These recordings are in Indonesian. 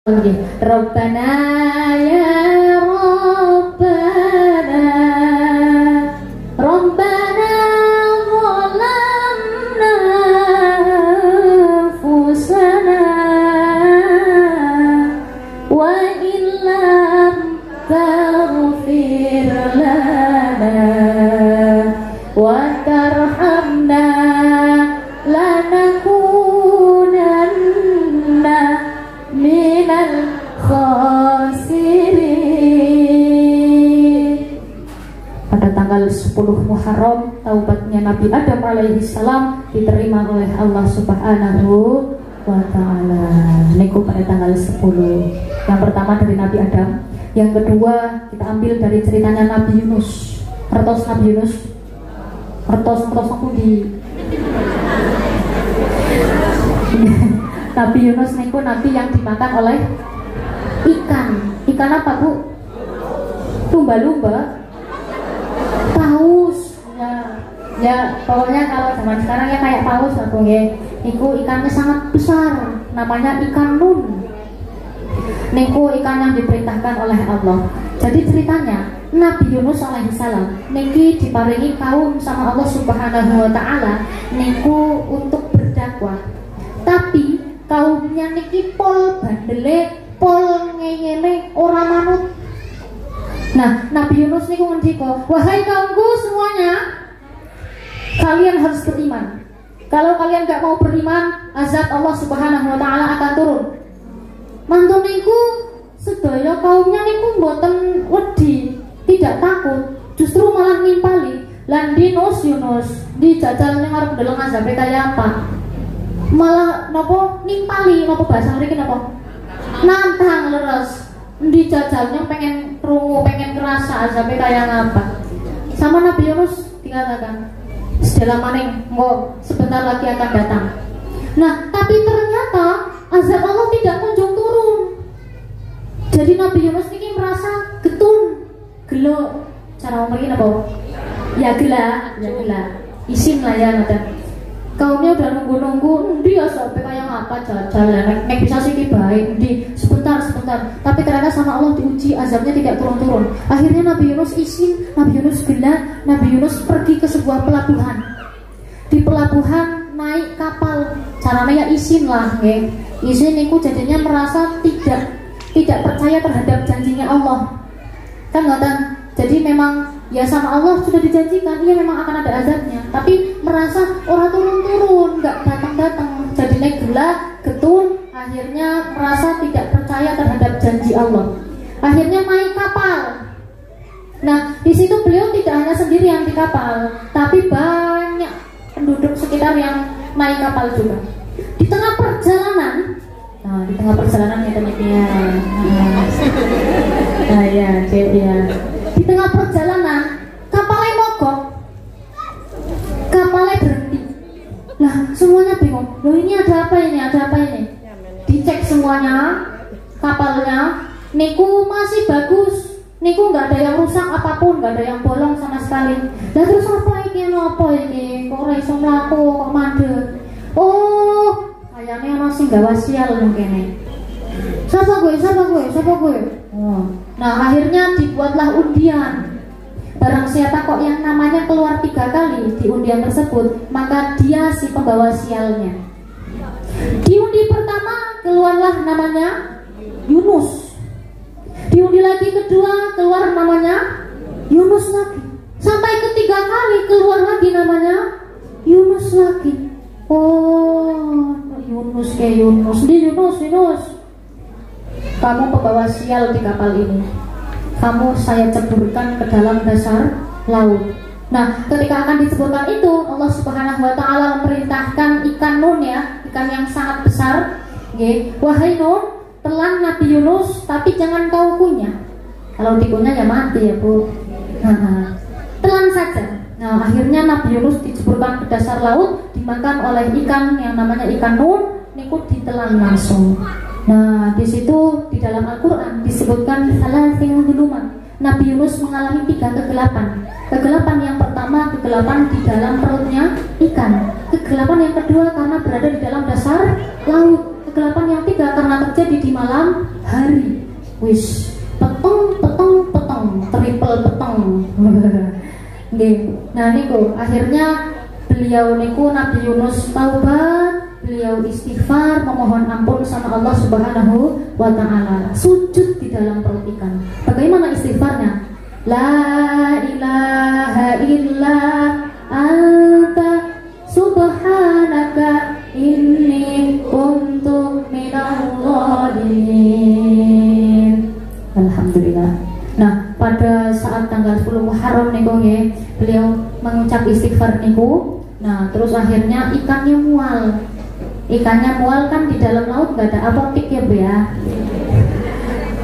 Rabbana ya Rabbana Rabbana zalamna anfusana wa illam taghfir lana wa tarhamna lanakunanna minal khasirin. Pada tanggal 10 Muharram, taubatnya Nabi Adam alaihi salam diterima oleh Allah Subhanahu wa ta'ala. Niku pada tanggal 10. Yang pertama dari Nabi Adam, yang kedua kita ambil dari ceritanya Nabi Yunus. Kertos Nabi Yunus. Kertos aku di Nabi Yunus niku nabi yang dimakan oleh ikan. Ikan apa, Bu? Lumba-lumba, paus. Ya, pokoknya kalau zaman sekarang ya kayak paus atau ya. Niku ikannya sangat besar, namanya ikan nun. Niku ikan yang diperintahkan oleh Allah. Jadi ceritanya Nabi Yunus alaihissalam niki diparingi kaum sama Allah Subhanahu wa ta'ala niku untuk berdakwah. Tapi kaumnya niki pol bandele, pol ngeyele, ora manut. Nah, Nabi Yunus niku ngendika, wahai kaumku semuanya, kalian harus beriman. Kalau kalian gak mau beriman, azab Allah Subhanahu wa ta'ala akan turun. Mantun niku sedaya kaumnya niku mboten wedi, tidak takut, justru malah nimpali. Lan Yunus dijajal ning arep ndeleng azabe kaya apa? Malah nopo nimpali, nopo bahasa mriki nopo? Nantang leres. Dijajalnya pengen krungu, pengen kerasa azabe kaya ngapa. Sama Nabi Yunus dikatakan, "Sedalam maning, engko sebentar lagi akan datang." Nah, tapi ternyata azab Allah tidak kunjung turun. Jadi Nabi Yunus ini merasa getun, gelo. Cara ngomongin apa? Ya gela, isin lah ya ada. Kaumnya udah nunggu-nunggu, dia sampai kayak ngapa jalan, nek bisa sih baik, di sebentar. Tapi ternyata sama Allah diuji, azabnya tidak turun-turun. Akhirnya Nabi Yunus isin, Nabi Yunus gela, Nabi Yunus pergi ke sebuah pelabuhan. Di pelabuhan naik kapal, caranya ya isin lah, nge. Isin itu jadinya merasa tidak percaya terhadap janjinya Allah, kan ngoten. Jadi memang ya sama Allah sudah dijanjikan, iya memang akan ada azabnya, tapi merasa orang turun-turun, nggak datang-datang, jadinya gila, getun, akhirnya merasa tidak percaya terhadap janji Allah. Akhirnya naik kapal. Nah, di situ beliau tidak hanya sendirian di kapal, tapi banyak penduduk sekitar yang naik kapal juga. Di tengah perjalanan, ya teman-teman. Di tengah perjalanan, kapalnya mogok, kapalnya berhenti. Lah, semuanya bingung. Loh, ini ada apa ini? Dicek semuanya, kapalnya, niku masih bagus, niku nggak ada yang rusak apapun, nggak ada yang bolong sama sekali. Lah terus apa ini? Kok ora iso mlaku, kok mandek? Oh, kayaknya masih gawa sial mungkin. Siapa gue? Oh. Nah, akhirnya dibuatlah undian. Barang siapa kok yang namanya keluar 3 kali di undian tersebut, maka dia si pembawa sialnya. Di undi pertama keluarlah namanya Yunus. Di undi lagi kedua keluar namanya Yunus lagi. Sampai ketiga kali keluar lagi namanya Yunus lagi. Oh, Yunus. Kamu pembawa sial di kapal ini. Kamu saya ceburkan ke dalam dasar laut. Nah, ketika akan disebutkan itu, Allah Subhanahu wa ta'ala memerintahkan ikan nun ya, ikan yang sangat besar. Wahai Nun, telan Nabi Yunus, tapi jangan kau kunyah. Kalau dikunyah ya mati ya, Bu. Nah, telan saja. Nah, akhirnya Nabi Yunus diceburkan ke dasar laut, dimakan oleh ikan yang namanya ikan nun, niku ditelan langsung. Nah, di situ di dalam Al-Quran disebutkan salah satu duluman. Nabi Yunus mengalami 3 kegelapan. Kegelapan yang pertama, kegelapan di dalam perutnya ikan. Kegelapan yang kedua karena berada di dalam dasar laut. kegelapan yang 3 karena terjadi di malam hari. Wis, peteng, triple peteng. Nggih. Nah niku akhirnya beliau niku Nabi Yunus taubat, beliau istighfar memohon ampun sama Allah Subhanahu wa taala. Sujud di dalam perut ikan. Bagaimana istighfarnya? La ilaha illa anta subhanaka inni kuntu minadh dhalimin. Alhamdulillah. Nah, pada saat tanggal 10 Muharram niku nggih, beliau mengucap istighfar niku. Nah, terus akhirnya ikannya mual. Ikannya mual kan di dalam laut nggak ada apotik ya, Bu ya.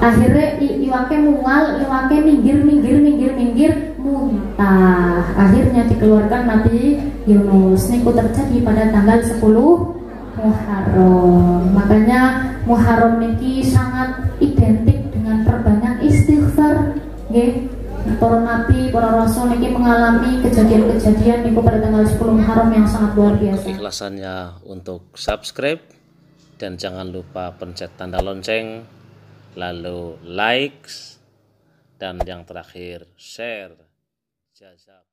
Akhirnya iwake mual, iwake minggir, muntah. Akhirnya dikeluarkan Nabi Yunus. Niku terjadi pada tanggal 10 Muharram. Makanya Muharram niki sangat identik dengan perbanyak istighfar. Nggih. Para nabi, para rasul niki mengalami kejadian-kejadian niku pada tanggal 10 Muharram yang sangat luar biasa. Ikhlasannya untuk subscribe dan jangan lupa pencet tanda lonceng, lalu likes, dan yang terakhir share. Jazak.